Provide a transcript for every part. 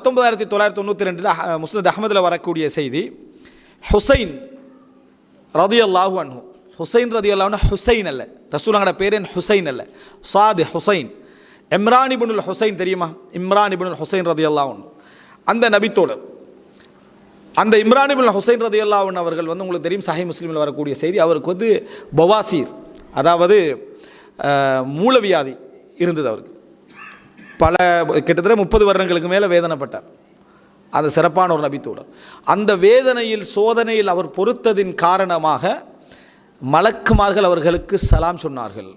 1992 முஸ்னத் அஹ்மதில் வரக்கூடிய செய்தி, ஹுசைன் ரதியல்லாஹு அன்ஹு, ஹுசைன் ரதியல்லாஹு அன்ஹு ஹுசைன் அல்ல, ரசூலுல்லாஹ்வோட பேர் ஹுசைன் அல்ல, சாது ஹுசைன், இம்ரான் இப்னுல் ஹுசைன் தெரியுமா? இம்ரான் இப்னுல் ஹுசைன் ரதியல்லாஹு அன்ஹு அந்த நபித்தோழர். அந்த இம்ரான் இப்னுல் ஹுசைன் ரதியல்லாஹு அன்ஹு அவர்கள் உங்களுக்கு தெரியும், சஹீஹ் முஸ்லிமில் வரக்கூடிய செய்தி, அவருக்கு பவாசீர், அதாவது மூலவியாதி இருந்தது. அவருக்கு கிட்டத்தட்ட 30 வருடங்களுக்கு மேலே வேதனைப்பட்டார். அது சிறப்பான ஒரு நபித்தோழர். அந்த வேதனையில் சோதனையில் அவர் பொறுத்ததின் காரணமாக மலக்குமார்கள் அவர்களுக்கு சலாம் சொன்னார்கள்.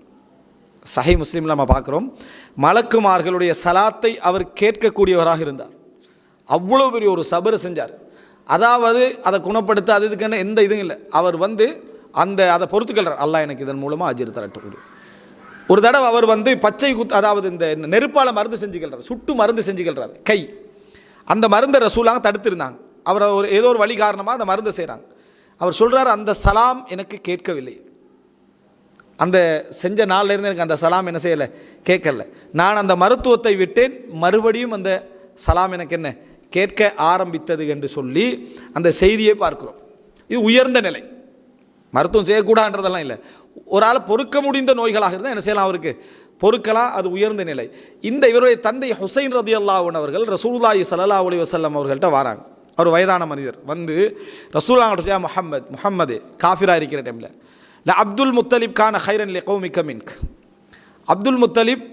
சஹீஹ் முஸ்லிமில் நம்ம பார்க்குறோம், மலக்குமார்களுடைய சலாத்தை அவர் கேட்கக்கூடியவராக இருந்தார். அவ்வளோ பெரிய ஒரு சபர் செஞ்சார். அதாவது அதை குணப்படுத்த அது இதுக்கான எந்த இதுவும் இல்லை. அவர் அதை பொறுத்துக்கிறார், அல்லாஹ் எனக்கு இதன் மூலமாக அஜிர் தரட்டக்கூடிய. ஒரு தடவை அவர் பச்சை அதாவது இந்த நெருப்பால் மருந்து செஞ்சுக்கிறார், சுட்டு மருந்து செஞ்சுக்கிறார் கை. அந்த மருந்தை ரசூலாக தடுத்திருந்தாங்க. அவர் ஏதோ ஒரு வழி காரணமாக அந்த மருந்தை செய்கிறாங்க. அவர் சொல்கிறார், அந்த சலாம் எனக்கு கேட்கவில்லை. அந்த செஞ்ச நாளிலிருந்து எனக்கு அந்த சலாம் என்ன செய்யலை, கேட்கல. நான் அந்த மருத்துவத்தை விட்டேன், மறுபடியும் அந்த சலாம் எனக்கு என்ன கேட்க ஆரம்பித்தது என்று சொல்லி அந்த செய்தியை பார்க்கிறோம். இது உயர்ந்த நிலை. மருத்துவம் செய்யக்கூடாதுன்றதெல்லாம் இல்லை. ஒரு ஆள் பொறுக்க முடிந்த நோய்களாக இருந்தால் என்ன செய்யலாம், அவருக்கு பொறுக்கலாம், அது உயர்ந்த நிலை. இவருடைய தந்தை ஹுசைன் ரதியல்லாஹு அன்ஹு அவர்கள் ரசூலுல்லாஹி ஸல்லல்லாஹு அலைஹி வஸல்லம் அவர்கள்ட்ட வராங்க. அவர் வயதான மனிதர். ரசூலுல்லாஹி முஹம்மது காஃபிரா இருக்கிற டைமில், அப்துல் முத்தலிப் கான ஹைரன் லி கௌமிக மின்க், அப்துல் முத்தலிப்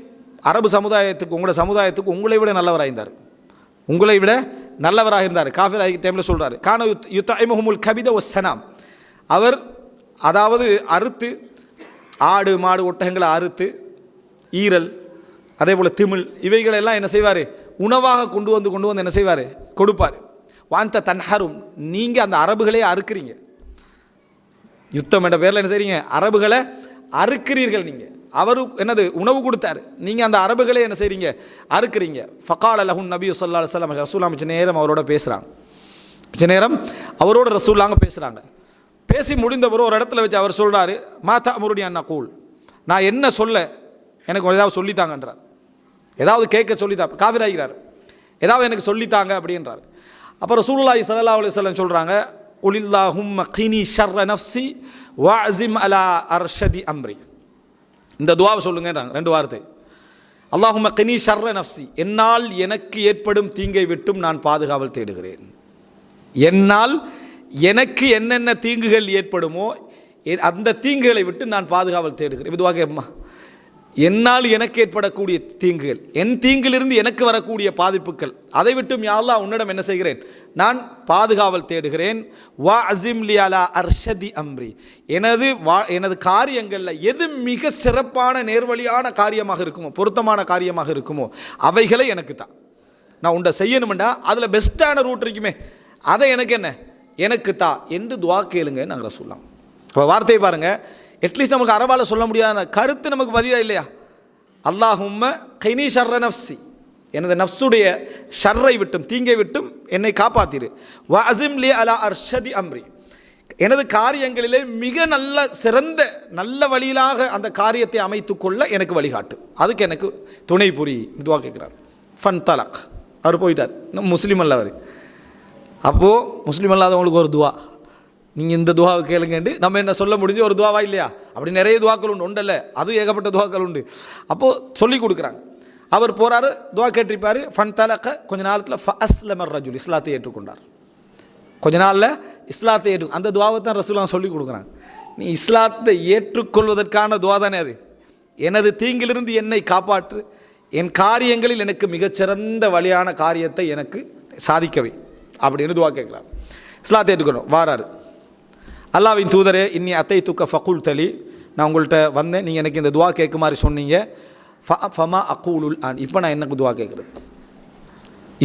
அரபு சமுதாயத்துக்கு, உங்களோட சமுதாயத்துக்கு உங்களை விட நல்லவராக இருந்தார், உங்களை விட நல்லவராக இருந்தார். காஃபிரா டைமில் சொல்கிறார், கான யுத்இமுஹுமுல் கபித வஸ்ஸனாம், அவர் அதாவது அறுத்து ஆடு மாடு ஒட்டகங்களை அறுத்து ஈரல் அதே போல் திமிழ் இவைகளெல்லாம் என்ன செய்வார், உணவாக கொண்டு வந்து என்ன செய்வார், கொடுப்பார். வாந்த தன்ஹரும், நீங்கள் அந்த அரபுகளே அறுக்கிறீங்க, யுத்தம் என்ற பேரில் என்ன செய்றீங்க, அரபுகளை அறுக்கிறீர்கள். நீங்கள் அவர் என்னது உணவு கொடுத்தார், நீங்கள் அந்த அரபுகளே என்ன செய்கிறீங்க, அறுக்கிறீங்க. ஃபகால லஹு நபி ஸல்லல்லாஹு அலைஹி வஸல்லம், ரசூலுல்லாஹ் மிச்ச நேரம் அவரோட பேசுகிறாங்க, மிச்ச நேரம் அவரோட ரசூலுல்லாஹ் பேசுகிறாங்க. பேசி முடிந்தவரும் ஒரு இடத்துல வச்சு அவர் சொல்கிறாரு, மாதா அமுருனி அன் அகூல், நான் என்ன சொல்ல எனக்கு ஏதாவது சொல்லித்தாங்கன்றார், ஏதாவது கேட்க சொல்லித்தாங்க. காஃபிராகிறார், ஏதாவது எனக்கு சொல்லித்தாங்க அப்படின்றார். அப்போ ரசூலுல்லாஹி ஸல்லல்லாஹு அலைஹி வஸல்லம் சொல்கிறாங்க, குலில்லாஹும்ம கினி ஷர்ர நஃப்ஸி வஅஸிம் அலா அர்ஷதி அம்ரி, இந்த துஆவை சொல்லுங்கன்றாங்க 2 வார்த்தை. அல்லாஹும்ம கினி ஷர்ர நஃப்ஸி, என்னால் எனக்கு ஏற்படும் தீங்கை விட்டும் நான் பாதுகாவல் தேடுகிறேன். என்னால் எனக்கு என்னென்ன தீங்குகள் ஏற்படுமோ அந்த தீங்குகளை விட்டு நான் பாதுகாவல் தேடுகிறேன். இதுவாக அம்மா, என்னால் எனக்கு ஏற்படக்கூடிய தீங்குகள், என் தீங்கிலிருந்து எனக்கு வரக்கூடிய பாதிப்புகள், அதை விட்டும் யா அல்லாஹ் உன்னிடம் என்ன செய்கிறேன், நான் பாதுகாவல் தேடுகிறேன். வா அஸிம் லி அலா அர்ஷதி அம்ரி, எனது காரியங்களில் எது மிக சிறப்பான நேர்வழியான காரியமாக இருக்குமோ, பொருத்தமான காரியமாக இருக்குமோ அவைகளை எனக்கு தான். நான் உண்டை செய்யணுமெண்டா அதில் பெஸ்ட்டான ரூட் இருக்குமே, அதை எனக்கு தா என்று துவா கேளுங்க நாங்கள் சொல்லலாம். இப்போ வார்த்தையை பாருங்கள், அட்லீஸ்ட் நமக்கு அரபால சொல்ல முடியாத கருத்து நமக்கு பதிலாக இல்லையா? அல்லாஹும்ம கைனி ஷர்ர நஃப்ஸி, எனது நஃப்ஸுடைய ஷர்ரை விட்டும் தீங்கை விட்டும் என்னை காப்பாத்திரு. வ அஸிம் லி அலா அர்ஷதி அம்ரி, எனது காரியங்களிலே மிக நல்ல சிறந்த நல்ல வழியிலாக அந்த காரியத்தை அமைத்துக்கொள்ள எனக்கு வழிகாட்டு, அதுக்கு எனக்கு துணை புரி துவா கேட்குறார். ஃபன் தலக், அவர் போயிட்டார். இன்னும் முஸ்லீம் அல்ல அவர். அப்போது முஸ்லீம் அல்லாதவங்களுக்கு ஒரு துவா, நீங்கள் இந்த துவாவை கேளுங்கண்டு நம்ம என்ன சொல்ல முடிஞ்சு ஒரு துவாவா இல்லையா? அப்படி நிறைய துவாக்கள் உண்டு, உண்டல்ல, அது ஏகப்பட்ட துவாக்கள் உண்டு. அப்போது சொல்லி கொடுக்குறாங்க. அவர் போகிறாரு, துவா கேட்டிருப்பார். ஃபன் தலக்க, கொஞ்ச நாளத்தில் ஃபஅஸ்லமர் ரஜுல், இஸ்லாத்தை ஏற்றுக்கொண்டார். கொஞ்ச நாளில் இஸ்லாத்தை அந்த துவாவை தான் ரசூலுல்லாஹ் சொல்லி கொடுக்குறாங்க. நீ இஸ்லாத்தை ஏற்றுக்கொள்வதற்கான துவா தானே அது. எனது தீங்கிலிருந்து என்னை காப்பாற்று, என் காரியங்களில் எனக்கு மிகச்சிறந்த வழியான காரியத்தை எனக்கு சாதிக்கவை அப்படின்னு துவா கேட்குறார். இஸ்லாத்தை ஏற்றுக்கணும். வாராரு, அல்லாஹ்வின் தூதரே, இன்னி அத்தை துக்க ஃபகுல் தலி, நான் உங்கள்கிட்ட வந்தேன், நீங்கள் எனக்கு இந்த துவா கேட்க மாதிரி சொன்னீங்க. ஃபமா அக்கூலுல் ஆன், இப்போ நான் என்ன துவா கேட்குறது,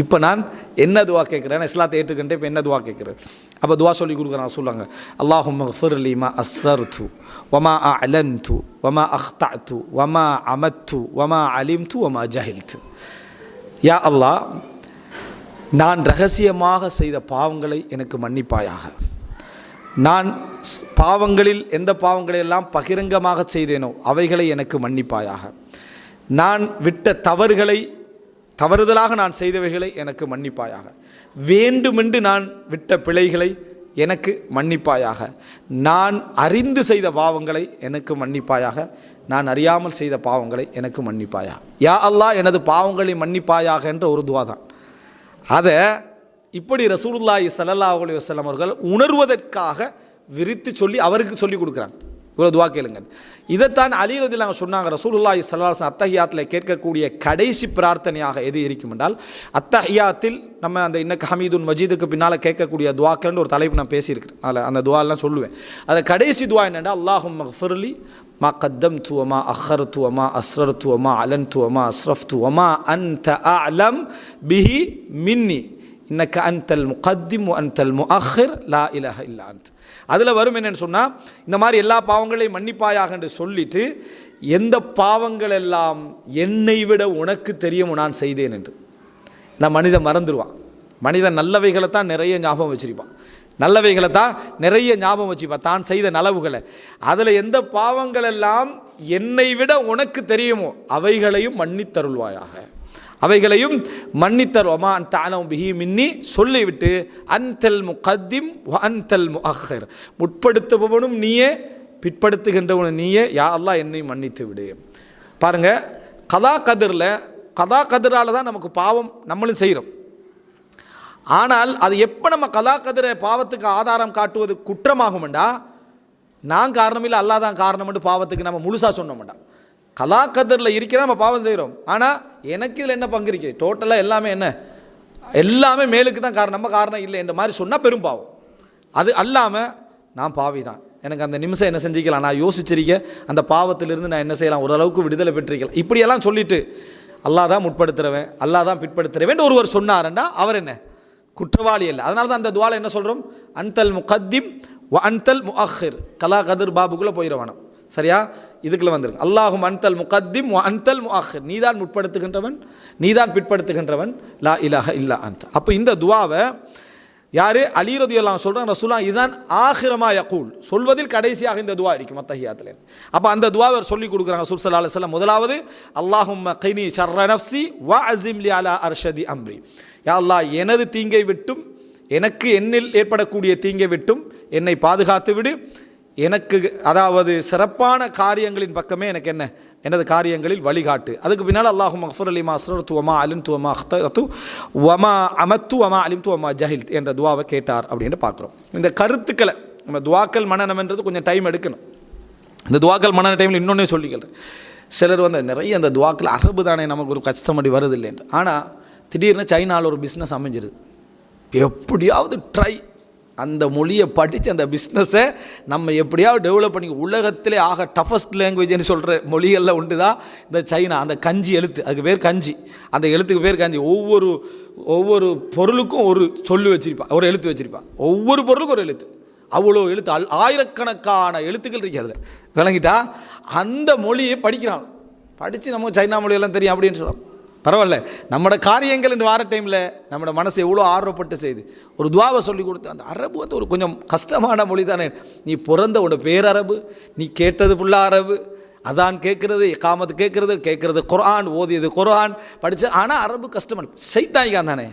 இப்போ நான் என்ன துவா கேட்குறேன், இஸ்லாத்தை ஏற்றுக்கிட்டே இப்போ என்ன துவா கேட்குறது? அப்போ துவா சொல்லி கொடுக்குறாங்க. சொல்லுவாங்க, அல்லாஹும்ம ஃபிர்லி மா அஸ்ஸர்து வமா அலன்து வமா அக்தஅது வமா அமத்து வமா அலிம்து வமா ஜஹில்து. யா அல்லாஹ், நான் ரகசியமாக செய்த பாவங்களை எனக்கு மன்னிப்பாயாக, நான் பாவங்களில் எந்த பாவங்களை எல்லாம் பகிரங்கமாக செய்தேனோ அவைகளை எனக்கு மன்னிப்பாயாக, நான் விட்ட தவறுகளை தவறுதலாக நான் செய்தவைகளை எனக்கு மன்னிப்பாயாக, வேண்டுமென்று நான் விட்ட பிழைகளை எனக்கு மன்னிப்பாயாக, நான் அறிந்து செய்த பாவங்களை எனக்கு மன்னிப்பாயாக, நான் அறியாமல் செய்த பாவங்களை எனக்கு மன்னிப்பாயாக. யா அல்லாஹ் எனது பாவங்களை மன்னிப்பாயாக என்ற ஒரு துவா தான். அதை இப்படி ரசூலுல்லாஹி ஸல்லல்லாஹு அலைஹி வஸல்லம் அவர்கள் உணர்வதற்காக விரித்து சொல்லி அவருக்கு சொல்லி கொடுக்குறாங்க. இவ்வளோ துவா கேளுங்க. இதைத்தான் அலி ரலியல்லாஹு அன்ஹு சொன்னாங்க, ரசூலுல்லாஹி ஸல்லல்லாஹு அலைஹி வஸல்லம் அத்தஹியாத்தில் கேட்கக்கூடிய கடைசி பிரார்த்தனையாக எது இருக்கும் என்றால், அத்தஹியாத்தில் நம்ம அந்த இன்னக்க ஹமீதுன் மஜீதுக்கு பின்னால் கேட்கக்கூடிய துவாக்கள்னு ஒரு தலைப்பு நான் பேசியிருக்கிறேன். அதில் அந்த துவாலாம் சொல்லுவேன். அதில் கடைசி துவா என்னென்னா, அல்லாஹும்ம ஃபிர்லி மா கத்தம்து வமா அஹர்து வமா அஸ்ரர்து வமா அலன்து வமா அஸ்ரஃப்து வமா அன்த அஅலம் பிஹி மின்னி இன்னக்க அன்தல் முகத்திம் அன்தல் முஅஹிர் லா இலாஹ இல்லா அன்த். அதில் வரும் என்னென்னு சொன்னால், இந்த மாதிரி எல்லா பாவங்களையும் மன்னிப்பாயாக என்று சொல்லிட்டு, எந்த பாவங்கள் எல்லாம் என்னை விட உனக்கு தெரியும் நான் செய்தேன் என்று. நான் மனிதன் மறந்துடுவான். மனிதன் நல்லவைகளை தான் நிறைய ஞாபகம் வச்சிருப்பான், நல்லவைகளை தான் நிறைய ஞாபகம் வச்சுப்பான், தான் செய்த நலவுகளை. அதில் எந்த பாவங்கள் எல்லாம் என்னை விட உனக்கு தெரியுமோ அவைகளையும் மன்னித்தருள்வாயாக, அவைகளையும் மன்னித்தருவமா அன்தஅலம் பிஹி மின்னி சொல்லிவிட்டு, அன்தல் முகத்திம் வ அன்தல் முஅஹிர், முற்படுத்துபவனும் நீயே பிற்படுத்துகின்றவனும் நீயே, யா அல்லாஹ் என்னை மன்னித்து விடு. பாருங்க, கதா கதிரால் தான் நமக்கு பாவம் நம்மளும் செய்கிறோம். ஆனால் அது எப்போ நம்ம கதா கதிரை பாவத்துக்கு ஆதாரம் காட்டுவது குற்றமாகும்டா, நான் காரணம் இல்லை அல்லாஹ் தான் காரணம்னு பாவத்துக்கு நம்ம முழுசாக சொன்னோம்டா. கலா கதிரில் இருக்கிற நம்ம பாவம் செய்கிறோம், ஆனால் எனக்கு இதில் என்ன பங்கு இருக்கு, டோட்டலாக எல்லாமே என்ன, எல்லாமே மேலுக்கு தான் காரணம், நம்ம காரணம் இல்லை என்ற மாதிரி சொன்னால் பெரும் பாவம். அது அல்லாமல் நான் பாவி தான், எனக்கு அந்த நிமிஷம் என்ன செஞ்சுக்கலாம், நான் யோசிச்சிருக்கேன், அந்த பாவத்திலிருந்து நான் என்ன செய்யலாம், ஓரளவுக்கு விடுதலை பெற்றிருக்கலாம், இப்படியெல்லாம் சொல்லிட்டு அல்லாஹ் தான் முற்படுத்துறவன் அல்லாஹ் தான் பிற்படுத்துறவன் ஒருவர் சொன்னார்ண்டா அவர் என்ன குற்றவாளி இல்லை. அதனால தான் அந்த துவால என்ன சொல்கிறோம், அன்தல் முகத்திம் வ அன்தல் முஅஹிர். கலா கதிர் பாபுக்குள்ளே போயிடவானம், சரியா? இதுக்குள்ள வந்துருக்கு, அல்லாஹும் அன்தல் முகத்திம் வ அன்தல் முஅஹிர், நீதான் முற்படுத்துகின்றவன் நீதான் பிற்படுத்துகின்றவன், லா இலாஹ இல்லா அன்த். அப்போ இந்த துவாவை யார் அலி ரலியல்லாஹு சொல்கிறாங்க, ரசூலுல்லாஹ் இதுதான் ஆகிரமா யகூல், சொல்வதில் கடைசியாக இந்த துவா இருக்கும் அத்தஹியாத்தில். அப்போ அந்த துவாவை சொல்லி கொடுக்குறாங்க ரசூல் ஸல்லல்லாஹு அலைஹி வஸல்லம். முதலாவது, அல்லாஹும்ம கைனி ஷர்ர நஃப்ஸி வ அஸிம்லி அலா அர்ஷதி அம்ரி, யா அல்லாஹ் எனது தீங்கை விட்டும் எனக்கு என்னில் ஏற்படக்கூடிய தீங்கை விட்டும் என்னை பாதுகாத்து விடு, எனக்கு அதாவது சிறப்பான காரியங்களின் பக்கமே எனக்கு என்ன எனது காரியங்களில் வழிகாட்டு. அதுக்கு பின்னால் அல்லாஹும் மக்ஃபிர் லி மா அஸ்ரர்து வமா அலிம்து வமா அக்தது வமா அமத்து வமா அலிம்து வமா ஜஹில்த் என்ற துவாவை கேட்டார் அப்படின்னு பார்க்குறோம். இந்த கருத்துக்களை நம்ம துவாக்கள் மனநம்ன்றது கொஞ்சம் டைம் எடுக்கணும். இந்த துவாக்கள் மனன டைமில் இன்னொன்னே சொல்லிக்கிறேன், சிலர் நிறைய அந்த துவாக்கள் அரபு தானே நமக்கு ஒரு கஷ்டமடி வருது இல்லைன்னு, ஆனால் திடீர்னு சைனாவில் ஒரு பிஸ்னஸ் அமைஞ்சிருது, எப்படியாவது ட்ரை அந்த மொழியை படித்து அந்த பிஸ்னஸை நம்ம எப்படியாவது டெவலப் பண்ணி, உலகத்திலே ஆக டஃபஸ்ட் லாங்குவேஜ்னு சொல்கிற மொழிகளில் உண்டு தான் இந்த சைனா. அந்த கஞ்சி எழுத்து, அதுக்கு பேர் கஞ்சி, அந்த எழுத்துக்கு பேர் கஞ்சி. ஒவ்வொரு பொருளுக்கும் ஒரு சொல்லு வச்சுருப்பான், ஒரு எழுத்து வச்சுருப்பான், ஒவ்வொரு பொருளுக்கும் ஒரு எழுத்து, அவ்வளோ எழுத்து, ஆயிரக்கணக்கான எழுத்துக்கள் இருக்குது அதில், விளங்கிட்டா? அந்த மொழியை படிக்கிறான், படித்து நமக்கு சைனா மொழியெல்லாம் தெரியும் அப்படின்னு சொல்கிறோம். பரவாயில்ல, நம்மளோட காரியங்கள் இந்த வார டைமில் நம்மளோட மனசு எவ்வளோ ஆர்வப்பட்டு செய்து ஒரு துவாவை சொல்லி கொடுத்து. அந்த அரபு ஒரு கொஞ்சம் கஷ்டமான மொழி தானே, நீ பிறந்த உன்னோட பேரரபு, நீ கேட்டது ஃபுல்லாக அரபு, அதான் கேட்குறது, இகாமத்து கேட்குறது குர்ஆன், ஓதியது குர்ஆன் படித்து. ஆனால் அரபு கஷ்டமான சைத்தானிக்கான் தானே,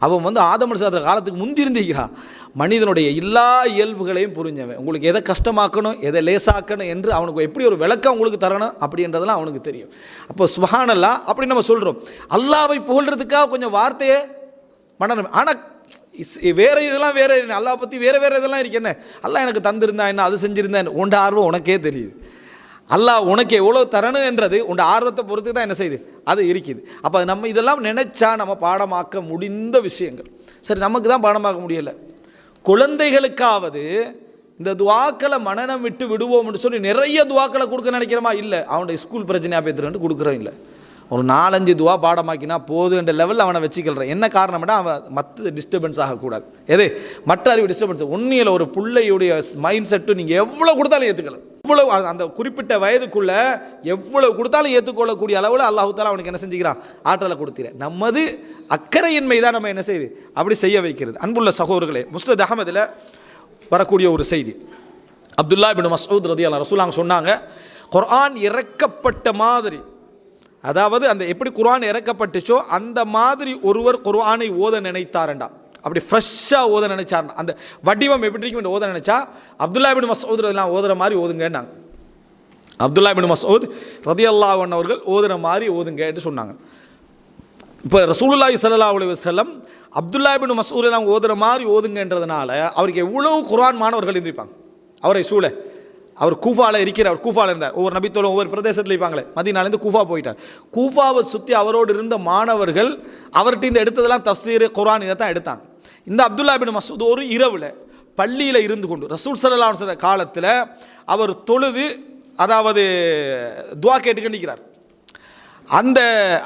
அவன் ஆதம் அலைஹிஸ்ஸலாம் காலத்துக்கு முந்திருந்திருக்கிறான், மனிதனுடைய எல்லா இயல்புகளையும் புரிஞ்சவன். உங்களுக்கு எதை கஷ்டமாக்கணும் எதை லேசாக்கணும் என்று அவனுக்கு எப்படி ஒரு விளக்கம் உங்களுக்கு தரணும் அப்படின்றதெல்லாம் அவனுக்கு தெரியும். அப்போ சுப்ஹானல்லாஹ் அப்படி நம்ம சொல்கிறோம், அல்லாஹ்வை புகழ்கிறதுக்காக கொஞ்சம் வார்த்தையே பண்ணணும். ஆனால் வேறு இதெல்லாம் வேறு, அல்லாஹ் பற்றி வேறு இதெல்லாம் இருக்கு. என்ன அல்லாஹ் எனக்கு தந்திருந்தா என்ன, அது செஞ்சுருந்தா என்ன, உண்ட ஆர்வம் உனக்கே தெரியுது. அல்லாஹ் உனக்கு எவ்வளோ தரணும் என்றது உண்ட ஆர்வத்தை பொறுத்து தான் என்ன செய்யுது, அது இருக்குது. அப்போ நம்ம இதெல்லாம் நினச்சா நம்ம பாடமாக்க முடிந்த விஷயங்கள். சரி, நமக்கு தான் பாடமாக்க முடியலை, குழந்தைகளுக்காவது இந்த துவாக்களை மனநம் விட்டு விடுவோம்னு சொல்லி நிறைய துவாக்களை கொடுக்க நினைக்கிறோமா? இல்லை, அவனுடைய ஸ்கூல் பிரச்சனையாக பேத்துறேன்ட்டு கொடுக்குறோம். இல்லை, ஒரு 4-5 துவா பாடமாக்கினா போதுன்ற லெவலில் அவனை வச்சுக்கிறேன். என்ன காரணம்னா, அவன் மற்ற டிஸ்டர்பன்ஸ் ஆகக்கூடாது. எது மற்ற அறிவு டிஸ்டர்பன்ஸ் ஒன்றியில் ஒரு பிள்ளையுடைய மைண்ட் செட்டு நீங்கள் எவ்வளோ கொடுத்தாலும் ஏற்றுக்கலாம். எவ்வளோ அந்த குறிப்பிட்ட வயதுக்குள்ளே எவ்வளோ கொடுத்தாலும் ஏற்றுக்கொள்ளக்கூடிய அளவில் அல்லாஹ் தஆலா அவனுக்கு என்ன செஞ்சுக்கிறான், ஆற்றலை கொடுத்துறேன். நமது அக்கறையின்மை தான் நம்ம என்ன செய்யுது, அப்படி செய்ய வைக்கிறது. அன்புள்ள சகோதரர்களே, முஸ்னத் அஹ்மதில் வரக்கூடிய ஒரு செய்தி, அப்துல்லா இப்னு மஸ்ஊத் ரலியல்லாஹு அன்ஹு ரசூலுல்லாஹ் சொன்னாங்க, குர்ஆன் இறக்கப்பட்ட மாதிரி அதாவது அந்த எப்படி குர்ஆன் இறக்கப்பட்டுச்சோ அந்த மாதிரி ஒருவர் குர்ஆனை ஓத நினைத்தாரண்டா, அப்படி ஃப்ரெஷ்ஷாக ஓத நினைச்சார். அந்த வடிவம் எப்படி இருக்கும் ஓத நினைச்சா அப்துல்லா இப்னு மஸ்ஊத் எல்லாம் ஓதுற மாதிரி ஓதுங்கன்னாங்க. அப்துல்லா இப்னு மஸ்ஊத் ரலியல்லாஹு அன்ஹு அவர்கள் ஓதுற மாதிரி ஓதுங்க என்று சொன்னாங்க. இப்போ ரசூலுல்லாஹி ஸல்லல்லாஹு அலைஹி வஸல்லம் அப்துல்லா இப்னு மஸ்ஊத் எல்லாம் ஓதுற மாதிரி ஓதுங்கன்றதுனால அவருக்கு எவ்வளவு குர்ஆன் மாணவர்கள் இருந்திருப்பாங்க. அவரை சூழ அவர் கூஃபாவில் இருக்கிறார், கூஃபாவில் இருந்தார். ஒவ்வொரு நபித்தோலும் ஒவ்வொரு பிரதேசத்தில் இருப்பாங்களே, மதீனாலேருந்து கூஃபா போயிட்டார். கூஃபாவை சுற்றி அவரோடு இருந்த மாணவர்கள் அவர்கிட்ட இந்த எடுத்ததெல்லாம் தஃப்சீர் குர்ஆன் இதை தான் எடுத்தாங்க. இந்த அப்துல்லா இப்னு மஸ்ஊத் ஒரு இரவில் பள்ளியில் இருந்து கொண்டு ரசூல் ஸல்லல்லாஹு அலைஹி வஸல்லம் காலத்தில் அவர் தொழுது அதாவது துஆ கேட்டுக்கொண்டிருக்கிறார். அந்த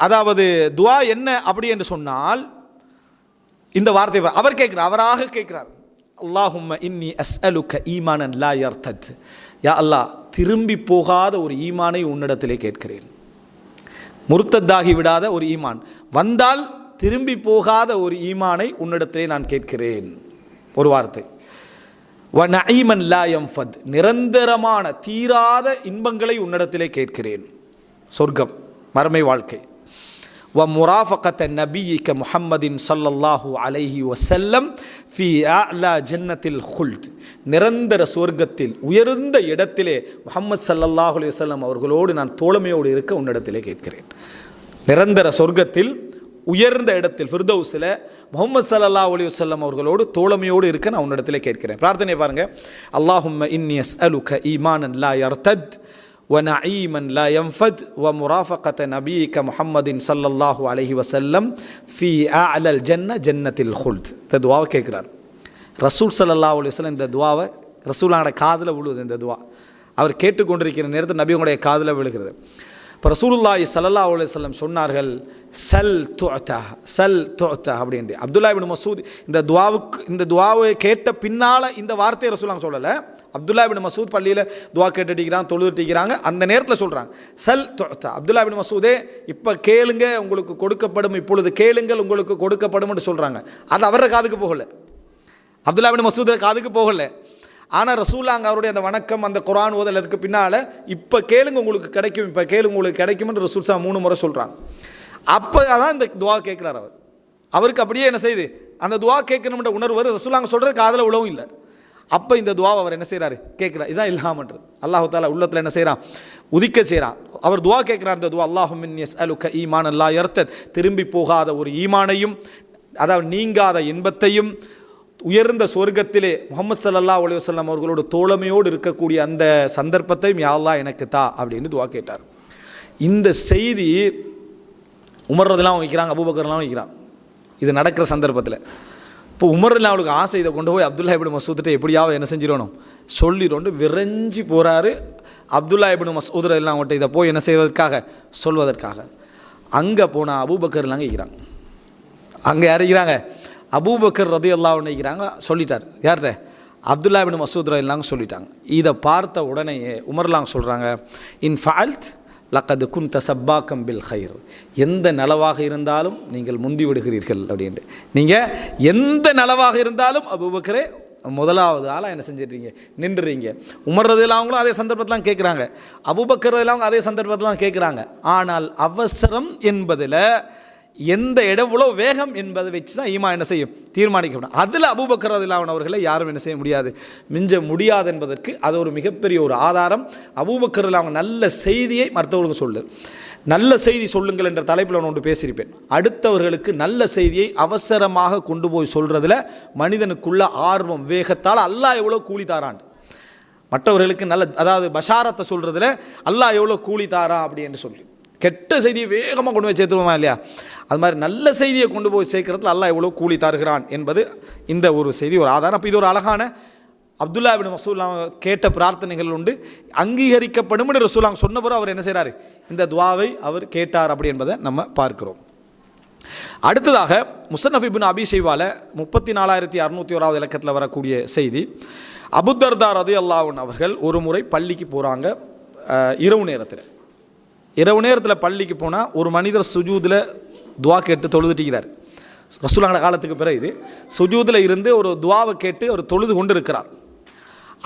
அதாவது துஆ என்ன அப்படி என்று சொன்னால் இந்த வார்த்தை அவர் கேட்கிறார், அவராக கேட்கிறார், அல்லாஹும்ம இன்னி அஸ்அலுக ஈமானன் லா யர்தத், யா அல்லாஹ் திரும்பி போகாத ஒரு ஈமானை உன்னிடத்திலே கேட்கிறேன். முர்த்தத்தாகி விடாத ஒரு ஈமான், வந்தால் திரும்பி போகாத ஒரு ஈமானை உன்னிடத்திலே நான் கேட்கிறேன். ஒரு வார்த்தை. வ நஈமன் லா யன்ஃபத், நிரந்தரமான தீராத இன்பங்களை உன்னிடத்திலே கேட்கிறேன், சொர்க்கம் மறுமை வாழ்க்கை. வ முராஃபகத நபியிக முஹம்மதின் ஸல்லல்லாஹு அலைஹி வஸல்லம் ஃபீ அஅலா ஜன்னத்தில் குல்த், நிரந்தர சொர்க்கத்தில் உயர்ந்த இடத்திலே முஹம்மது ஸல்லல்லாஹு அலைஹி வஸல்லம் அவர்களோடு நான் தோழமையோடு இருக்க உன்னிடத்திலே கேட்கிறேன். நிரந்தர சொர்க்கத்தில் உயர்ந்த இடத்தில் ஃபிர்தௌஸில் முஹம்மது ஸல்லல்லாஹு அலைஹி வஸல்லம் அவர்களோடு தோழமையோடு இருக்க நான் உன்னிடத்திலே கேட்கிறேன். பிரார்த்தனை பாருங்க, அல்லாஹும்ம இன்னி அஸ்அலுக ஈமானன் லா யர்தத் வ நஈமன் லா யன்ஃபத் வ முராஃபகத நபியிக முஹம்மதின் ஸல்லல்லாஹு அலைஹி வஸல்லம் ஃபீ அஅலல் ஜன்ன ஜன்னத்தில் குல்த். இந்த துஆவை கேட்கிறார் ரசூல் ஸல்லல்லாஹு அலைஹி வஸல்லம். இந்த துஆவை ரசூலோட காதில் விழுது. இந்த துஆ அவர் கேட்டுக்கொண்டிருக்கிற நேரத்தில் நபியுடைய காதில் விழுகிறது. இப்போ ரசூலுல்லாஹி ஸல்லல்லாஹு அலைஹி வஸல்லம் சொன்னார்கள், சல் துஅதா சல் துஅதா அப்படின்னு. அப்துல்லா இப்னு மஸ்ஊத் இந்த துஆவை கேட்ட பின்னால் இந்த வார்த்தையை ரசூலுல்லாஹ் சொல்லலை. அப்துல்லா இப்னு மஸ்ஊத் பள்ளியில் துஆ கேட்டுட்டிக்கிறாங்க, தொழுதுட்டிக்கிறாங்க, அந்த நேரத்தில் சொல்கிறாங்க சல் துஅதா. அப்துல்லா இப்னு மஸ்ஊதே இப்போ கேளுங்க உங்களுக்கு கொடுக்கப்படும், இப்பொழுது கேளுங்கள் உங்களுக்கு கொடுக்கப்படும்னு சொல்கிறாங்க. அது அவர காதுக்கு போகலை, அப்துல்லா இப்னு மஸ்ஊத் காதுக்கு போகலை. ஆனால் ரசூலுல்லாஹ் அவருடைய அந்த வணக்கம் அந்த குர்ஆன் ஓதலுக்கு பின்னால் இப்போ கேளுங்க உங்களுக்கு கிடைக்கும், இப்போ கேளுங்க உங்களுக்கு கிடைக்கும்னு ரசூல் ஸல்லல்லாஹு 3 முறை சொல்கிறாங்க. அப்போ அதான் இந்த துஆ கேட்குறார். அவருக்கு அப்படியே என்ன செய்யுது, அந்த துஆ கேட்கணுன்ற உணர்வு ரசூலுல்லாஹ் சொல்கிறது காதில் உழவும் இல்லை. அப்போ இந்த துஆவை அவர் என்ன செய்கிறாரு, கேட்குறார். இதுதான் இல்ஹாம்ன்றது. அல்லாஹ் தஆலா உள்ளத்தில் என்ன செய்கிறான், உதிக்க செய்கிறான். அவர் துஆ கேட்குறார். இந்த துஆ அல்லாஹும்ம இன்னி அஸ்அலுக ஈமானன் லா யர்தத், திரும்பி போகாத ஒரு ஈமானையும் அதாவது நீங்காத இன்பத்தையும் உயர்ந்த சொர்க்கத்திலே முஹம்மது ஸல்லல்லாஹு அலைஹி வஸல்லம் அவர்களோட தோழமையோடு இருக்கக்கூடிய அந்த சந்தர்ப்பத்தையும் யா அல்லாஹ் எனக்கு தா அப்படின்னு துஆ கேட்டார். இந்த செய்தி உமர் ரலியல்லாஹு வைக்கிறாங்க, அபூபக்கர்லாம் வைக்கிறாங்க. இது நடக்கிற சந்தர்ப்பத்தில் இப்போ உமர் ரலியல்லாஹு அவளுக்கு ஆசை, இதை கொண்டு போய் அப்துல்லா இப்னு மஸ்ஊத்கிட்ட எப்படியாவது என்ன செஞ்சிடணும் சொல்லிடணும். விரைஞ்சி போகிறாரு அப்துல்லா இப்னு மஸ்ஊத் ரலியல்லாஹு அவங்கள்ட்ட இதை போய் என்ன செய்வதற்காக சொல்வதற்காக. அங்கே போனால் அபூபக்கர்லாம் இருக்கிறாங்க. அங்கே யார் இருக்கிறாங்க, அபூபக்கர் ரலியல்லாஹு அன்ஹு இருக்கிறாங்க. சொல்லிட்டார் யார்கிட்ட, அப்துல்லா இப்னு மஸ்ஊத் ரலியல்லாஹு சொல்லிட்டாங்க. இதை பார்த்த உடனே உமர்லாம் சொல்கிறாங்க, இன் ஃபஅல்த் லக்கது குன்த சப்பாக்கம் பில் ஹைர், எந்த நலவாக இருந்தாலும் நீங்கள் முந்தி விடுகிறீர்கள் அப்படின்ட்டு. நீங்கள் எந்த நலவாக இருந்தாலும் அபூபக்கரே முதலாவது ஆளாக என்ன செஞ்சிடுறீங்க, நின்றுறீங்க. உமர் ரலியல்லாஹு அவங்களும் அதே சந்தர்ப்பத்தில் கேட்குறாங்க, அபூபக்கர் ரலியல்லாஹு அதே சந்தர்ப்பத்தில் கேட்குறாங்க. ஆனால் அவசரம் என்பதில் எந்த எவ்வளோ வேகம் என்பதை வச்சு தான் ஈமான் என்ன செய்யும் தீர்மானிக்கப்படும். அதில் அபூபக்கர் ரலியல்லாஹு அன்ஹு அவர்களை யாரும் என்ன செய்ய முடியாது, மிஞ்ச முடியாது என்பதற்கு அது ஒரு மிகப்பெரிய ஒரு ஆதாரம். அபூபக்கர் ரலியல்லாஹு அன்ஹு நல்ல செய்தியை மற்றவர்களுக்கு சொல்லு, நல்ல செய்தி சொல்லுங்கள் என்ற தலைப்பில் நான் ஒன்று பேசியிருப்பேன். அடுத்தவர்களுக்கு நல்ல செய்தியை அவசரமாக கொண்டு போய் சொல்கிறதுல மனிதனுக்குள்ள ஆர்வம் வேகத்தால் அல்லாஹ் எவ்வளோ கூலி தாரான், மற்றவர்களுக்கு நல்ல அதாவது பஷாரத்தை சொல்கிறதுல அல்லாஹ் எவ்வளோ கூலி தாரான் அப்படின்னு சொல்லி கெட்ட செய்தியை வேகமாக கொண்டு போய் சேர்த்துருவோமா இல்லையா, அது மாதிரி நல்ல செய்தியை கொண்டு போய் சேர்க்கறதுல அல்லாஹ் எவ்வளோ கூலி தருகிறான் என்பது இந்த ஒரு செய்தி ஒரு ஆதாரம். அப்போ இது ஒரு அழகான அப்துல்லா இப்னு மஸ்ஊத் கேட்ட பிரார்த்தனைகள் உண்டு, அங்கீகரிக்கப்படும் ரசூலுல்லாஹ் சொன்ன பிறகு அவர் என்ன செய்கிறாரு, இந்த துஆவை அவர் கேட்டார் அப்படி என்பதை நம்ம பார்க்கிறோம். அடுத்ததாக முஸன்னஃப் இப்னு அபீ ஷைபால 34,601 இலக்கத்தில் வரக்கூடிய செய்தி, அபூ தர்தா ரலியல்லாஹு அன்ஹு அவர்கள் ஒரு முறை பள்ளிக்கு போகிறாங்க. இரவு நேரத்தில் பள்ளிக்கு போனால் ஒரு மனிதர் சுஜூதில் துஆ கேட்டு தொழுதுட்டிக்கிறார். ரசூலுல்லாஹ் காலத்துக்கு பிறகு இது சுஜூதில் இருந்து ஒரு துஆவை கேட்டு அவர் தொழுது கொண்டு இருக்கிறார்.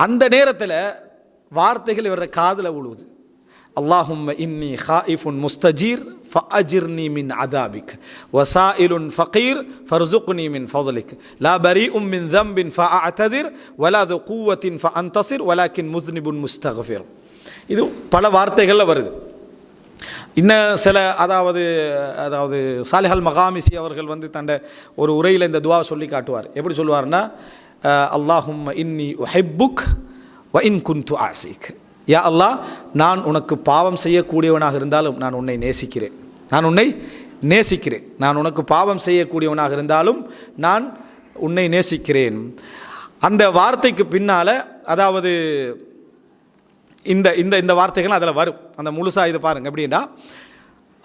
அந்த நேரத்தில் வார்த்தைகள் இவர காதில் விழுவுது, اللهم إني خائف مستجير فأجرني من عذابك وسائل فقير فارزقني من فضلك لا بريء من ذنب فأعتذر ولا ذو قوة فأنتصر ولكن مذنب مستغفر. இது பல வார்த்தைகளில் வருது. இன்னும் சில அதாவது சாலிஹல் மகாமிசி அவர்கள் தண்ட ஒரு உரையில் இந்த துவா சொல்லி காட்டுவார். எப்படி சொல்லுவார்னா, அல்லாஹும்ம இன்னி உஹிப்புக் வ இன் குன்து ஆசிக். யா அல்லாஹ், நான் உனக்கு பாவம் செய்யக்கூடியவனாக இருந்தாலும் நான் உன்னை நேசிக்கிறேன். நான் உனக்கு பாவம் செய்யக்கூடியவனாக இருந்தாலும் நான் உன்னை நேசிக்கிறேன். அந்த வார்த்தைக்கு பின்னால் அதாவது இந்த இந்த இந்த வார்த்தைகள் அதில் வரும். அந்த முழுசாக இது பாருங்கள். எப்படின்னா,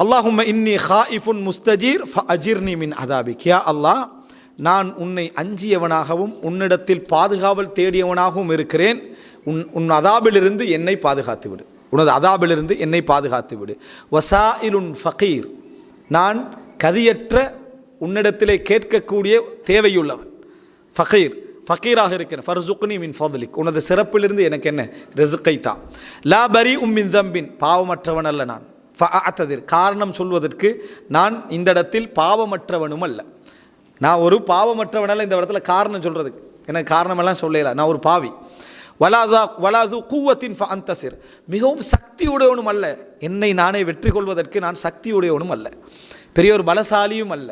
அல்லாஹும்ம இன்னி ஹாயிஃபுன் முஸ்தஜீர் ஃபஅஜிர்னி மின் அதாபிக். யா அல்லாஹ், நான் உன்னை அஞ்சியவனாகவும் உன்னிடத்தில் பாதுகாவல் தேடியவனாகவும் இருக்கிறேன். உன் அதாபிலிருந்து என்னை பாதுகாத்து விடு. உனது அதாபிலிருந்து என்னை பாதுகாத்து விடு. வசாயிலுன் ஃபகீர், நான் கதியற்ற உன்னிடத்திலே கேட்கக்கூடிய தேவையுள்ளவன். ஃபகீராக இருக்கிறேன். ஃபர்சுக்னி மின் ஃபத்லிக், உனது சிறப்பிலிருந்து எனக்கு என்ன ரிஸ்கை தா. லா பரி மின் தம்பின், பாவமற்றவன் அல்ல நான். ஃபஅஅததிர், காரணம் சொல்வதற்கு நான் இந்த இடத்தில் பாவமற்றவனும் அல்ல. நான் ஒரு பாவமற்றவனால இந்த இடத்துல காரணம் சொல்கிறதுக்கு எனக்கு காரணமெல்லாம் சொல்லல. நான் ஒரு பாவி. வலாது கூவத்தின் ஃபஅந்தசிர், மிகவும் சக்தியுடையவனும் அல்ல. என்னை நானே வெற்றி கொள்வதற்கு நான் சக்தியுடையவனும் அல்ல, பெரிய ஒரு பலசாலியும் அல்ல.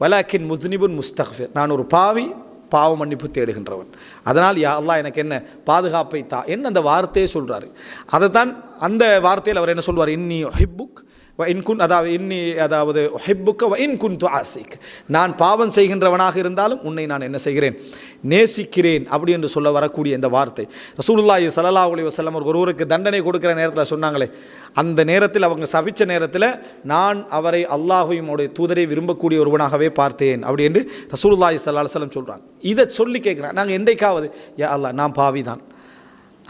வலாக்கின் முத்னிபுன் முஸ்தக்ஃபிர், நான் ஒரு பாவி, பாவ மன்னிப்பு தேடுகின்றவன். அதனால் யா அல்லாஹ் எனக்கு என்ன பாதுகாப்பை தா என்ன அந்த வார்த்தையை சொல்கிறாரு. அதை தான் அந்த வார்த்தையில் அவர் என்ன சொல்வார், இன்னி ஹிப்புக் வ இன்குன், அதாவது ஹிப்புக்க வ இன்குன்து ஆசிக், நான் பாவம் செய்கின்றவனாக இருந்தாலும் உன்னை நான் என்ன செய்கிறேன், நேசிக்கிறேன் அப்படி என்று சொல்ல வரக்கூடிய இந்த வார்த்தை. ரசூலுல்லாஹி ஸல்லல்லாஹு அலைஹி வஸல்லம் ஒருவருக்கு தண்டனை கொடுக்குற நேரத்தில் சொன்னாங்களே, அந்த நேரத்தில் அவங்க சபிச்ச நேரத்தில் நான் அவரை அல்லாஹையும் அவருடைய தூதரை விரும்பக்கூடிய ஒருவனாகவே பார்த்தேன் அப்படி என்று ரசூலுல்லாஹி ஸல்லல்லாஹு அலைஹி வஸல்லம் சொல்கிறாங்க. இதை சொல்லி கேட்குறான், நாங்கள் என்றைக்காவது யா அல்லாஹ் நான் பாவி தான்,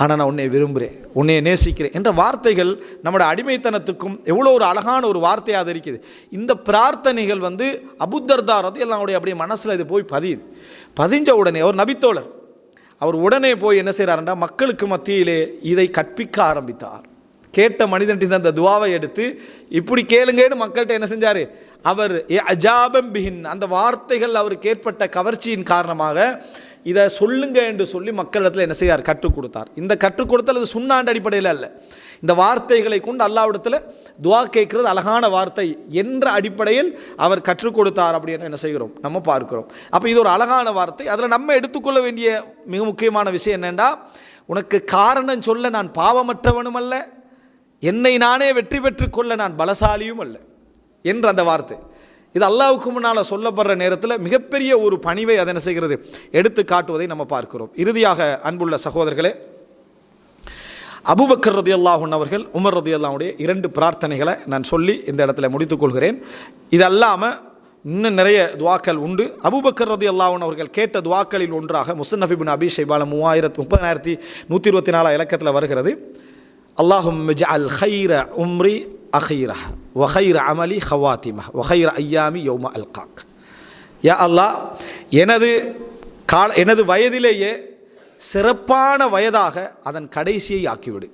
ஆனால் நான் உன்னை விரும்புகிறேன், உன்னை நேசிக்கிறேன் என்ற வார்த்தைகள் நம்முடைய அடிமைத்தனத்துக்கும் எவ்வளோ ஒரு அழகான ஒரு வார்த்தையாக இருக்குது. இந்த பிரார்த்தனைகள் அபூதர்தா ரலியல்லாஹு அன்ஹு அப்படியே மனசில் இது போய் பதிஞ்ச உடனே அவர் நபித்தோழர், அவர் உடனே போய் என்ன செய்கிறாருன்னா மக்களுக்கு மத்தியிலே இதை கற்பிக்க ஆரம்பித்தார். கேட்ட மனிதன் அந்த துவாவை எடுத்து இப்படி கேளுங்கன்னு மக்கள்கிட்ட என்ன செஞ்சார், அவர் அஜாபம் பிஹின், அந்த வார்த்தைகள் அவருக்கு ஏற்பட்ட கவர்ச்சியின் காரணமாக இதை சொல்லுங்க என்று சொல்லி மக்களிடத்தில் என்ன செய்யார், கற்றுக் கொடுத்தார். இந்த கற்றுக் கொடுத்தல் அது சுண்ணாண்ட அடிப்படையில் அல்ல, இந்த வார்த்தைகளை கொண்டு அல்லாஹ்விடத்தில் துவா கேட்கிறது அழகான வார்த்தை என்ற அடிப்படையில் அவர் கற்றுக் கொடுத்தார் அப்படின்னு என்ன செய்கிறோம், நம்ம பார்க்கிறோம். அப்போ இது ஒரு அழகான வார்த்தை. அதில் நம்ம எடுத்துக்கொள்ள வேண்டிய மிக முக்கியமான விஷயம் என்னென்னா, உனக்கு காரணம் சொல்ல நான் பாவமற்றவனும் அல்ல, என்னை நானே வெற்றி பெற்று கொள்ள நான் பலசாலியும் அல்ல என்ற அந்த வார்த்தை. இது அல்லாஹ்வுக்கு முன்னால் சொல்லப்படுற நேரத்தில் மிகப்பெரிய ஒரு பணிவை அதை என்ன செய்கிறது, எடுத்து காட்டுவதை நம்ம பார்க்கிறோம். இறுதியாக அன்புள்ள சகோதரர்களே, அபூபக்கர் ரலியல்லாஹு அன்ஹு அவர்கள் உமர் ரலியல்லாஹு அன்ஹுடைய 2 பிரார்த்தனைகளை நான் சொல்லி இந்த இடத்துல முடித்துக்கொள்கிறேன். இது அல்லாமல் இன்னும் நிறைய துவாக்கள் உண்டு. அபூபக்கர் ரலியல்லாஹு அன்ஹு அவர்கள் கேட்ட துவாக்களில் ஒன்றாக முஸன்னஃப் இப்னு அபீ ஷைபால 30,124 இலக்கத்தில் வருகிறது, அல்லாஹும்ம ஜஅல் கைர உம்ரி அஹீரஹ வ கைர அமலி ஹவாத்திமஹ வ கைர ஐயாமி யௌம அல்காக். யா அல்லாஹ், எனது வயதிலேயே சிறப்பான வயதாக அதன் கடைசியை ஆக்கிவிடு.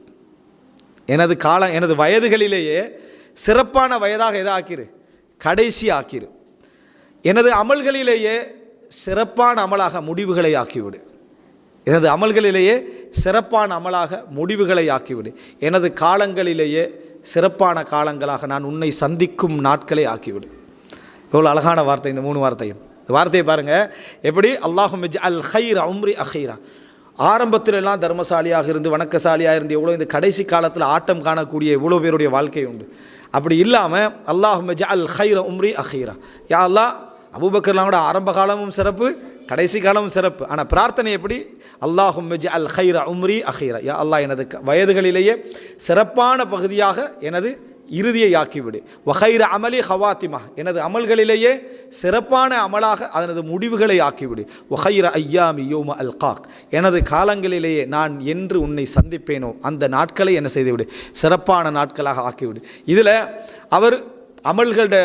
எனது வயதுகளிலேயே சிறப்பான வயதாக எதை ஆக்கிரு, கடைசி ஆக்கிரு. எனது அமல்களிலேயே சிறப்பான அமலாக முடிவுகளை ஆக்கிவிடு. எனது அமல்களிலேயே சிறப்பான அமலாக முடிவுகளை ஆக்கிவிடு. எனது காலங்களிலேயே சிறப்பான காலங்களாக நான் உன்னை சந்திக்கும் நாட்களை ஆக்கிவிடு. எவ்வளோ அழகான வார்த்தை இந்த 3 வார்த்தையும். இந்த வார்த்தையை பாருங்கள் எப்படி, அல்லாஹும்ம ஜஅல் கைர உம்ரி அஹீரா. ஆரம்பத்தில் எல்லாம் தர்மசாலியாக இருந்து வணக்கசாலியாக இருந்து எவ்வளோ இந்த கடைசி காலத்தில் ஆட்டம் காணக்கூடிய எவ்வளோ பேருடைய வாழ்க்கை உண்டு. அப்படி இல்லாமல் அல்லாஹும்ம ஜஅல் கைர உம்ரி அஹீரா, யா அல்லாஹ் அபூபக்கர்லாம் கூட ஆரம்ப காலமும் சிறப்பு, கடைசி காலமும் சிறப்பு. ஆனால் பிரார்த்தனை எப்படி, அல்லாஹும்ம ஜஅல் கைர உம்ரி அஹீரா, யா அல்லாஹ் எனது வயதுகளிலேயே சிறப்பான பகுதியாக எனது இறுதியை ஆக்கிவிடு. வகைர அமலி ஹவாத்திமா, எனது அமல்களிலேயே சிறப்பான அமலாக அதனது முடிவுகளை ஆக்கிவிடு. வகைர ஐயாமி யௌம அல்காக், எனது காலங்களிலேயே நான் என்று உன்னை சந்திப்பேனோ அந்த நாட்களை என்ன செய்துவிடு, சிறப்பான நாட்களாக ஆக்கிவிடு. இதில் அவர் அமல்களோட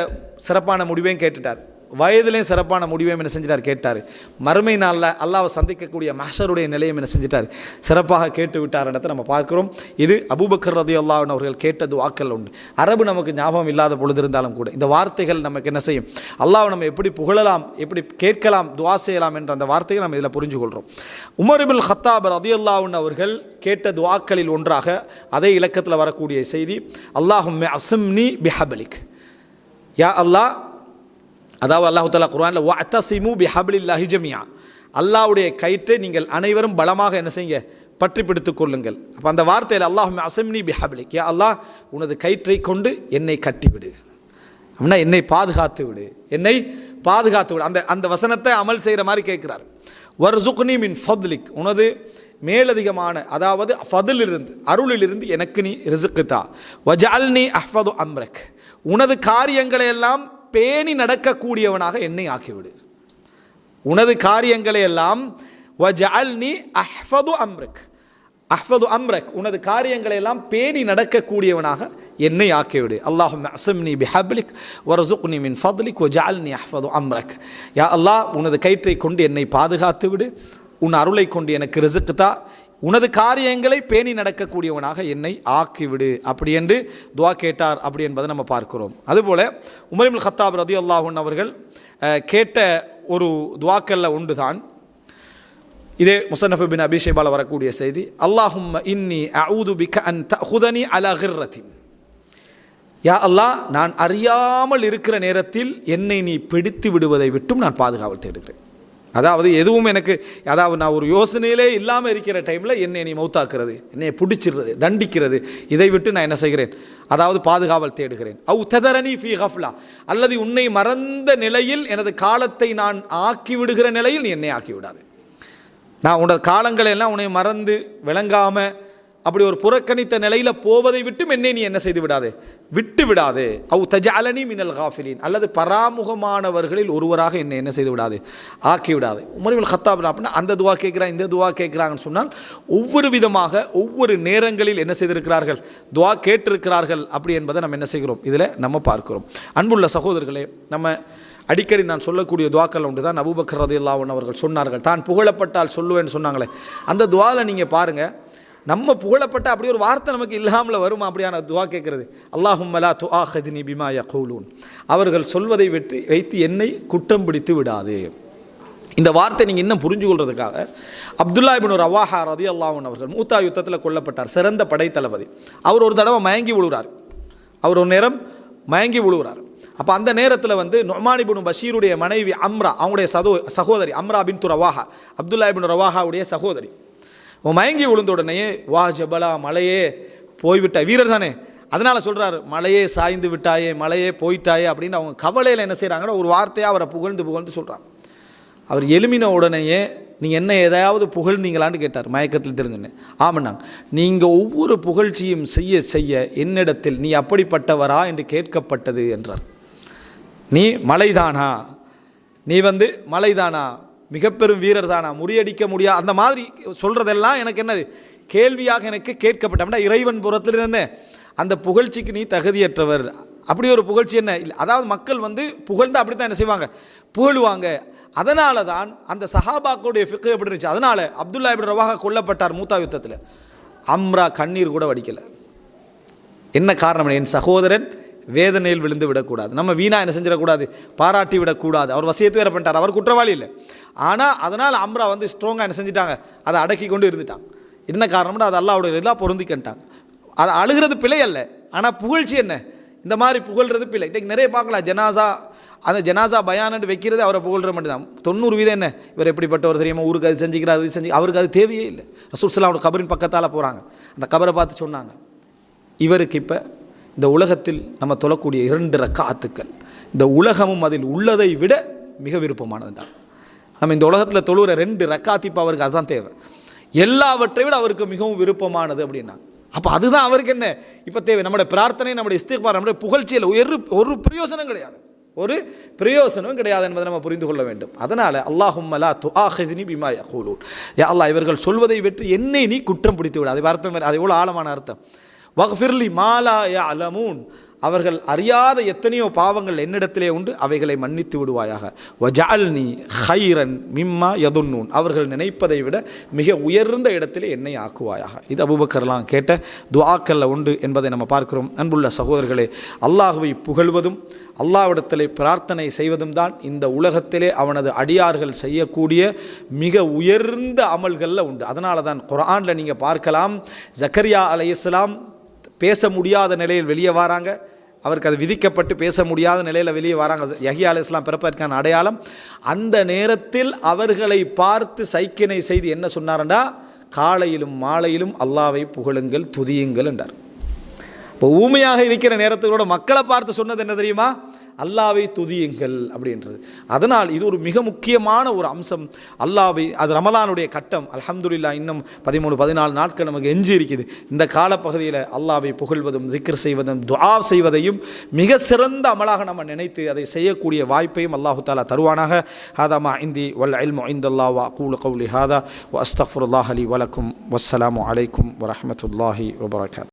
சிறப்பான முடிவையும் கேட்டுட்டார். வயதிலையும் சிறப்பான முடிவையும் என்ன செஞ்சிட்டார் கேட்டார். மறுமை நாளில் அல்லாஹ்வை சந்திக்கக்கூடிய மஹ்ஷருடைய நிலையம் என்ன செஞ்சிட்டார் சிறப்பாக கேட்டு விட்டார்ன்றதை நம்ம பார்க்கிறோம். இது அபூபக்கர் ரலியல்லாஹு அன்ஹு அவர்கள் கேட்ட துஆக்கள் உண்டு. அரபு நமக்கு ஞாபகம் இல்லாத பொழுது இருந்தாலும் கூட இந்த வார்த்தைகள் நமக்கு என்ன செய்யும், அல்லாஹ்வை நம்ம எப்படி புகழலாம், எப்படி கேட்கலாம், துஆ செய்யலாம் என்ற அந்த வார்த்தைகள் நம்ம இதில் புரிஞ்சு கொள்கிறோம். உமர் இப்னு கத்தாப் ரலியல்லாஹு அன்ஹு அவர்கள் கேட்ட துஆக்களில் ஒன்றாக அதே இலக்கத்தில் வரக்கூடிய செய்தி, அல்லாஹும்ம அஸ்ம்னி பிஹப்லிக், யா அல்லாஹ், அதாவது அல்லாஹு தஆலா குர்ஆனில் வஅத்தஸிமு பிஹப்லில்லாஹி ஜமீஆ, அல்லாஹ்வுடைய கயிற்றை நீங்கள் அனைவரும் பலமாக என்ன செய்யுங்க, பற்றி பிடித்துக் கொள்ளுங்கள். அப்போ அந்த வார்த்தையில் அல்லாஹும்ம அஸ்ம்னி பிஹப்லிக், யா அல்லாஹ் உனது கயிற்றை கொண்டு என்னை கட்டிவிடு, அப்படின்னா என்னை பாதுகாத்து விடு, என்னை பாதுகாத்து விடு. அந்த அந்த வசனத்தை அமல் செய்கிற மாதிரி கேட்குறாரு. வர்சுக்னி மின் ஃபத்லிக், உனது மேலதிகமான அதாவது ஃபதிலிருந்து அருளிலிருந்து எனக்கு நீ ரிஸ்க் தா. வஜஅல்னி அஹ்ஃபது அம்ரக், உனது காரியங்களை எல்லாம் பேணி நடக்கக்கூடியவனாக என்னை ஆக்கிவிடு. உனது காரியங்களை எல்லாம் வஜஅல்னி அஹ்ஃபது அம்ரக், அஹ்ஃபது அம்ரக், உனது காரியங்களை எல்லாம் பேணி நடக்கக்கூடியவனாக என்னை ஆக்கிவிடு. அல்லாஹும்ம அஸ்ம்னி பிஹப்லிக் வர்சுக்னி மின் ஃபத்லிக் வஜஅல்னி அஹ்ஃபது அம்ரக், யா அல்லாஹ் உனது கயிற்றை கொண்டு என்னை பாதுகாத்து விடு, உன் அருளை கொண்டு எனக்கு ரிஸ்க் தா, உனது காரியங்களை பேணி நடக்கக்கூடியவனாக என்னை ஆக்கிவிடு அப்படி என்று துஆ கேட்டார் அப்படி என்பதை நம்ம பார்க்கிறோம். அதுபோல் உமர் இப்னு கத்தாப் ரலியல்லாஹு அன்ஹு அவர்கள் கேட்ட ஒரு துஆக்கல்ல ஒன்று தான் இதே முஸன்னஃப் பின் அபி ஷைபால வரக்கூடிய செய்தி, அல்லாஹும்ம இன்னி அஊது பிக அன் தஅஹுதனி அலா கிர்ரத்தின், யா அல்லாஹ் நான் அறியாமல் இருக்கிற நேரத்தில் என்னை நீ பிடித்து விடுவதை விட்டும் நான் பாதுகாவல் தேடுகிறேன். அதாவது எதுவும் எனக்கு, அதாவது நான் ஒரு யோசனையிலே இல்லாமல் இருக்கிற டைமில் என்னை நீ மௌத்தாக்குறது, என்னை பிடிச்சிடுறது, தண்டிக்கிறது, இதை விட்டு நான் என்ன செய்கிறேன், அதாவது பாதுகாவல் தேடுகிறேன். அவு ததரணி ஃபீ கஃப்லா, அல்லது உன்னை மறந்த நிலையில் எனது காலத்தை நான் ஆக்கி விடுகிற நிலையில் நீ என்னை ஆக்கி விடாது. நான் உன்னோட காலங்களை எல்லாம் உன்னை மறந்து விளங்காமல் அப்படி ஒரு புறக்கணித்த நிலையில் போவதை விட்டும் என்னை நீ என்ன செய்து விடாது, விட்டு விடாது. அவு தஜஅலனி மினல் காஃபிலீன், அல்லது பராமுகமானவர்களில் ஒருவராக என்னை என்ன செய்து விடாது, ஆக்கி விடாது. உமர் இப்னு கத்தாப் அப்படின்னா அந்த துஆ கேட்குறான், இந்த துஆ கேட்குறாங்கன்னு சொன்னால் ஒவ்வொரு விதமாக ஒவ்வொரு நேரங்களில் என்ன செய்திருக்கிறார்கள், துஆ கேட்டிருக்கிறார்கள் அப்படி என்பதை நம்ம என்ன செய்கிறோம், இதில் நம்ம பார்க்கிறோம். அன்புள்ள சகோதரர்களே, நம்ம அடிக்கடி நான் சொல்லக்கூடிய துஆக்கள் ஒன்று தான் அபூபக்கர் ரலியல்லாஹு அன்ஹு அவர்கள் சொன்னார்கள், தான் புகழப்பட்டால் சொல்லுவேன்னு சொன்னாங்களே, அந்த துஆவில் நீங்கள் பாருங்கள், நம்ம புகழப்பட்ட அப்படி ஒரு வார்த்தை நமக்கு இல்லாமல் வருமா அப்படியான துஆ கேட்குறது. அல்லாஹும்ம லா துஆஹித்னி பிமா யகூலூன், அவர்கள் சொல்வதை வைத்து என்னை குற்றம் பிடித்து விடாது. இந்த வார்த்தை நீங்கள் இன்னும் புரிஞ்சு கொள்றதுக்காக அப்துல்லா இப்னு ரவாஹா ரலியல்லாஹு அன்ஹு அவர்கள் மூத்தா யுத்தத்தில் கொல்லப்பட்டார், சிறந்த படைத்தளபதி. அவர் ஒரு தடவை மயங்கி விழுகிறார், அவர் ஒரு நேரம் மயங்கி விழுகிறார். அப்போ அந்த நேரத்தில் வந்து நுஅமான் இப்னு பஷீருடைய மனைவி அம்ரா, அவங்களுடைய சகோதரி அம்ரா பின்து ரவாஹா, அப்துல்லா இப்னு ரவாஹாவுடைய சகோதரி, மயங்கி விழுந்த உடனே வா ஜபலா, மலையே போய்விட்ட வீரர் தானே, அதனால் சொல்கிறார், மலையே சாய்ந்து விட்டாயே, மலையே போயிட்டாயே அப்படின்னு அவங்க கவலையில் என்ன செய்கிறாங்கன்னா ஒரு வார்த்தையாக அவரை புகழ்ந்து புகழ்ந்து சொல்கிறாங்க. அவர் எழுமின உடனேயே நீங்கள் என்ன ஏதாவது புகழ்ந்தீங்களான்னு கேட்டார், மயக்கத்தில் தெரிஞ்சுன்னு. ஆமாண்ணாங்க, நீங்கள் ஒவ்வொரு புகழ்ச்சியும் செய்ய செய்ய என்னிடத்தில் நீ அப்படிப்பட்டவரா என்று கேட்கப்பட்டது என்றார். நீ மலைதானா, நீ வந்து மலைதானா, மிக பெரும் வீரர் தானா, முறியடிக்க முடியாது, அந்த மாதிரி சொல்கிறதெல்லாம் எனக்கு என்னது கேள்வியாக எனக்கு கேட்கப்பட்ட இறைவன் புறத்திலிருந்தே அந்த புகழ்ச்சிக்கு நீ தகுதியற்றவர். அப்படி ஒரு புகழ்ச்சி என்ன இல்லை, அதாவது மக்கள் வந்து புகழ்ந்து அப்படி தான் என்ன செய்வாங்க, புகழுவாங்க. அதனால தான் அந்த சஹாபாக்களுடைய ஃபிக்ஹ் எப்படி இருந்துச்சு. அதனால் அப்துல்லா இப்னு ரவாஹா கொல்லப்பட்டார் மூத்தா யுத்தத்தில், அம்ரா கண்ணீர் கூட வடிக்கலை. என்ன காரணம், என் சகோதரன் வேதனையில் விழுந்து விடக்கூடாது, நம்ம வீணா என்ன செஞ்சிடக்கூடாது, பாராட்டி விடக்கூடாது. அவர் வசியத்து வேற பண்ணிட்டார், அவர் குற்றவாளி இல்லை. ஆனால் அதனால் அம்ரா வந்து ஸ்ட்ராங்காக என்ன செஞ்சிட்டாங்க, அதை அடக்கி கொண்டு இருந்துட்டாங்க. என்ன காரணம்னா அது அல்லாஹ்வுடைய இதாக பொருந்திக்கிட்டாங்க. அது அழுகிறது பிழை அல்ல, ஆனால் புகழ்ச்சி என்ன, இந்த மாதிரி புகழ்கிறது பிழை. இன்றைக்கு நிறைய பார்க்கலாம், ஜனாசா, அந்த ஜனாசா பயானட்டு வைக்கிறது அவரை புகழ்கிற மட்டும்தான். 90% என்ன, இவர் எப்படிப்பட்டவர் தெரியுமா, ஊருக்கு அது செஞ்சுக்கிறார், அது செஞ்சு, அவருக்கு அது தேவையே இல்லை. ரசூல் ஸல்லல்லாஹு அலைஹி வஸல்லம் கபரின் பக்கத்தால் போகிறாங்க, அந்த கபரை பார்த்து சொன்னாங்க, இவருக்கு இப்போ இந்த உலகத்தில் நம்ம தொழக்கூடிய 2 ரக்காத்துக்கள் இந்த உலகமும் அதில் உள்ளதை விட மிக விருப்பமானதுதான். நம்ம இந்த உலகத்தில் தொழுகிற 2 ரக்காத் இப்போ அவருக்கு அதுதான் தேவை, எல்லாவற்றை விட அவருக்கு மிகவும் விருப்பமானது அப்படின்னா. அப்போ அதுதான் அவருக்கு என்ன இப்போ தேவை. நம்முடைய பிரார்த்தனை, நம்முடைய இஸ்திக்பார், நம்முடைய புகழ்ச்சியில் ஒரு பிரயோசனம் கிடையாது, ஒரு பிரயோசனம் கிடையாது என்பதை நம்ம புரிந்து கொள்ள வேண்டும். அதனால் அல்லாஹும்ம லா துஆஹித்னி பிமா யகூலூன், யா அல்லாஹ் இவர்கள் சொல்வதை வெற்றி என்னை நீ குற்றம் பிடித்து விட. அது அர்த்தம், அது எவ்வளோ ஆழமான அர்த்தம். வக்ஃபிர்லி மாலா யஅலமூன், அவர்கள் அறியாத எத்தனையோ பாவங்கள் என்னிடத்திலே உண்டு, அவைகளை மன்னித்து விடுவாயாக. வஜஅல்னி ஹைரன் மிம்மா யதுன்னூன், அவர்கள் நினைப்பதை விட மிக உயர்ந்த இடத்திலே என்னை ஆக்குவாயாக. இது அபூபக்கர்லாம் கேட்ட துஆக்கல்ல உண்டு என்பதை நம்ம பார்க்கிறோம். அன்புள்ள சகோதரர்களே, அல்லாஹ்வை புகழ்வதும் அல்லாஹ்விடத்திலே பிரார்த்தனை செய்வதும் தான் இந்த உலகத்திலே அவனது அடியார்கள் செய்யக்கூடிய மிக உயர்ந்த அமல்களில் உண்டு. அதனால தான் குர்ஆனில் நீங்கள் பார்க்கலாம், ஜக்கரியா அலைஹிஸ்ஸலாம் பேச முடியாத நிலையில் வெளியே வராங்க. அவருக்கு அது விதிக்கப்பட்டு பேச முடியாத நிலையில் வெளியே வராங்க. யஹ்யா அலைஹிஸ்ஸலாம் பிறப்பதற்கான அடையாளம். அந்த நேரத்தில் அவர்களை பார்த்து சைக்கினை செய்து என்ன சொன்னார்டா, காலையிலும் மாலையிலும் அல்லாஹ்வை புகழுங்கள், துதியுங்கள் என்றார். இப்போ ஊமையாக இருக்கிற நேரத்தோட மக்களை பார்த்து சொன்னது என்ன தெரியுமா, அல்லாஹ்வை துதியுங்கள் அப்படின்றது. அதனால் இது ஒரு மிக முக்கியமான ஒரு அம்சம். அல்லாஹ்வை, அது ரமலானுடைய கட்டம். அல்ஹம்துலில்லாஹ், இன்னும் 13-14 நாட்கள் நமக்கு எஞ்சி இருக்குது. இந்த காலப்பகுதியில் அல்லாஹ்வை புகழ்வதும் திக்ர் செய்வதும் துஆ செய்வதையும் மிக சிறந்த அமலாக நம்ம நினைத்து அதை செய்யக்கூடிய வாய்ப்பையும் அல்லாஹு தஆலா தருவானாக. ஹாதா மா இந்தி வல் இல்மு இந்தல்லாஹ் வ அகூலு கௌலி ஹாதா வ அஸ்தக்ஃபிருல்லாஹ லி வ லக்கும். வஸ்ஸலாமு அலைக்கும் வ ரஹ்மத்துல்லாஹி வ பரகாத்துஹு.